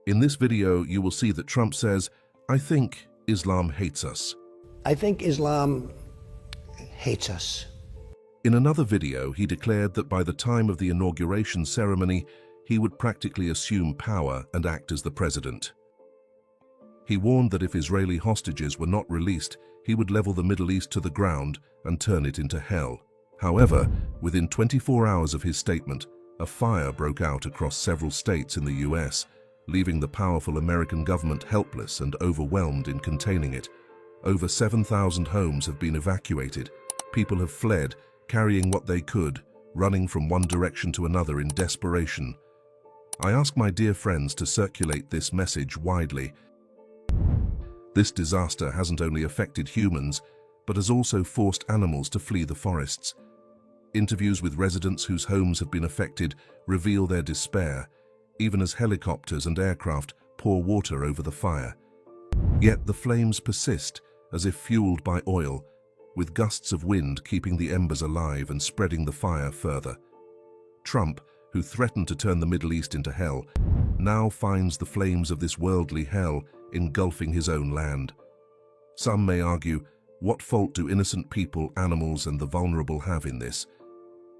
In this video, you will see that Trump says, "I think Islam hates us." I think Islam hates us. In another video, he declared that by the time of the inauguration ceremony, he would practically assume power and act as the president. He warned that if Israeli hostages were not released, he would level the Middle East to the ground and turn it into hell. However, within 24 hours of his statement, a fire broke out across several states in the US, leaving the powerful American government helpless and overwhelmed in containing it. Over 7,000 homes have been evacuated. People have fled, carrying what they could, running from one direction to another in desperation. I ask my dear friends to circulate this message widely. This disaster hasn't only affected humans, but has also forced animals to flee the forests. Interviews with residents whose homes have been affected reveal their despair, even as helicopters and aircraft pour water over the fire. Yet the flames persist, as if fueled by oil, with gusts of wind keeping the embers alive and spreading the fire further. Trump, who threatened to turn the Middle East into hell, now finds the flames of this worldly hell engulfing his own land. Some may argue, what fault do innocent people, animals, and the vulnerable have in this?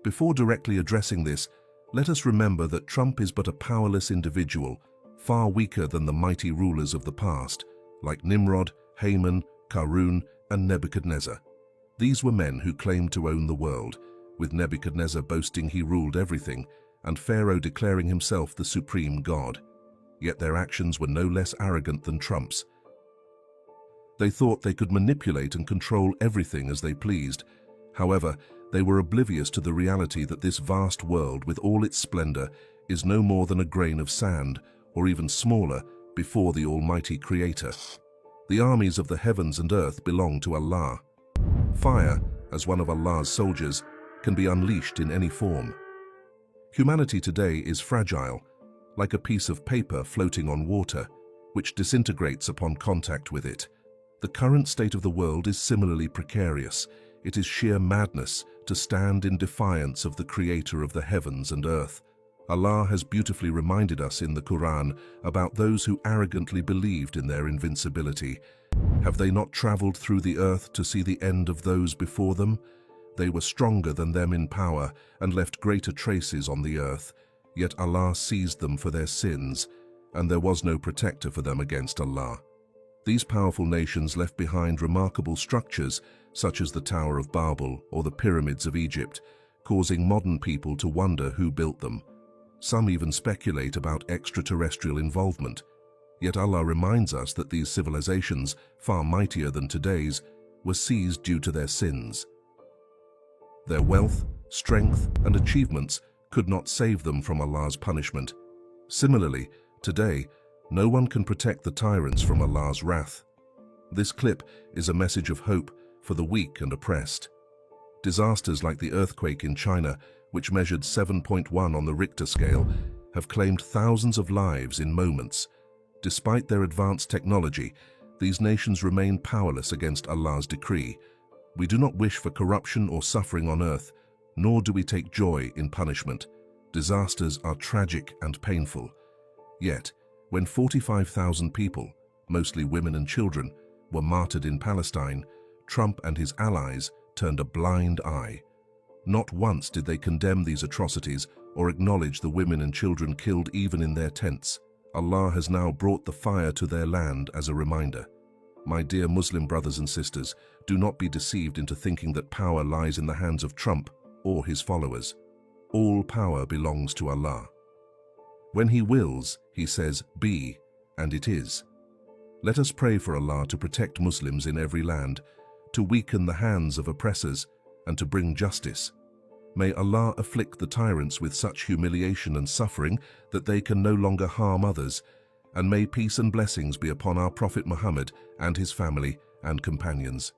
Before directly addressing this, let us remember that Trump is but a powerless individual, far weaker than the mighty rulers of the past, like Nimrod, Haman, Karun, and Nebuchadnezzar. These were men who claimed to own the world, with Nebuchadnezzar boasting he ruled everything, and Pharaoh declaring himself the supreme god. Yet their actions were no less arrogant than Trump's. They thought they could manipulate and control everything as they pleased. However, they were oblivious to the reality that this vast world, with all its splendor, is no more than a grain of sand, or even smaller, before the Almighty Creator. The armies of the heavens and earth belong to Allah. Fire, as one of Allah's soldiers, can be unleashed in any form. Humanity today is fragile, like a piece of paper floating on water, which disintegrates upon contact with it. The current state of the world is similarly precarious. It is sheer madness to stand in defiance of the Creator of the heavens and earth. Allah has beautifully reminded us in the Quran about those who arrogantly believed in their invincibility. Have they not traveled through the earth to see the end of those before them? They were stronger than them in power and left greater traces on the earth. Yet Allah seized them for their sins, and there was no protector for them against Allah. These powerful nations left behind remarkable structures, such as the Tower of Babel or the Pyramids of Egypt, causing modern people to wonder who built them. Some even speculate about extraterrestrial involvement. Yet Allah reminds us that these civilizations, far mightier than today's, were seized due to their sins. Their wealth, strength, and achievements could not save them from Allah's punishment. Similarly, today, no one can protect the tyrants from Allah's wrath. This clip is a message of hope for the weak and oppressed. Disasters like the earthquake in China, which measured 7.1 on the Richter scale, have claimed thousands of lives in moments. Despite their advanced technology, these nations remain powerless against Allah's decree. We do not wish for corruption or suffering on earth, nor do we take joy in punishment. Disasters are tragic and painful. Yet, when 45,000 people, mostly women and children, were martyred in Palestine, Trump and his allies turned a blind eye. Not once did they condemn these atrocities or acknowledge the women and children killed even in their tents. Allah has now brought the fire to their land as a reminder. My dear Muslim brothers and sisters, do not be deceived into thinking that power lies in the hands of Trump or his followers. All power belongs to Allah. When He wills, He says, "Be," and it is. Let us pray for Allah to protect Muslims in every land, to weaken the hands of oppressors, and to bring justice. May Allah afflict the tyrants with such humiliation and suffering that they can no longer harm others, and may peace and blessings be upon our Prophet Muhammad and his family and companions.